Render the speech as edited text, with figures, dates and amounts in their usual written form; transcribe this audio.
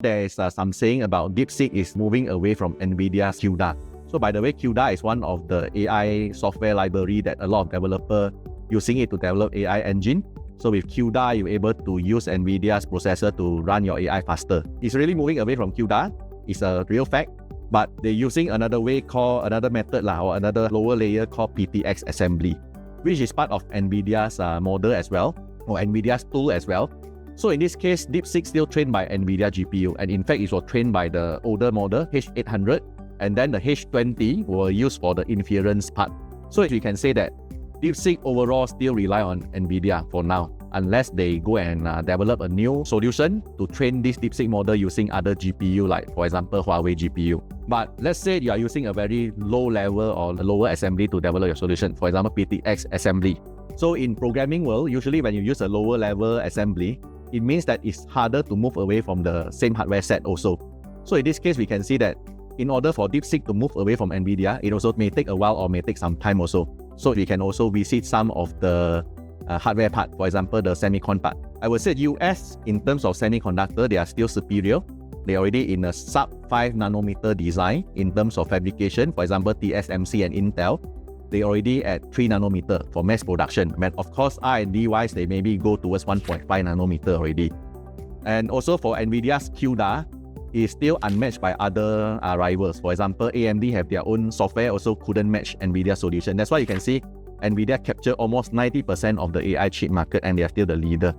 there is some saying about DeepSeek is moving away from Nvidia's CUDA. So by the way, CUDA is one of the AI software library that a lot of developers using it to develop AI engine. So with CUDA, you're able to use Nvidia's processor to run your AI faster. It's really moving away from CUDA. It's a real fact. But they're using another method or another lower layer called PTX assembly, which is part of Nvidia's model as well, or Nvidia's tool as well. So in this case, DeepSeek still trained by Nvidia GPU, and in fact, it was trained by the older model H800, and then the H20 were used for the inference part. So you can say that DeepSeek overall still rely on Nvidia for now, unless they go and develop a new solution to train this DeepSeek model using other GPU, like for example Huawei GPU. But let's say you are using a very low level or lower assembly to develop your solution, for example PTX assembly. So in programming world, usually when you use a lower level assembly, it means that it's harder to move away from the same hardware set also. So in this case, we can see that in order for DeepSeek to move away from Nvidia, it also may take a while or may take some time also. So we can also visit some of the hardware part, for example, the semicon part. I would say US, in terms of semiconductor, they are still superior. They're already in a sub 5 nanometer design in terms of fabrication. For example, TSMC and Intel, they already at 3 nanometer for mass production. But of course, R&D wise, they maybe go towards 1.5 nanometer already. And also for Nvidia's CUDA, is still unmatched by other rivals. For example, AMD have their own software, also couldn't match Nvidia solution. That's why you can see Nvidia capture almost 90% of the AI chip market, and they are still the leader.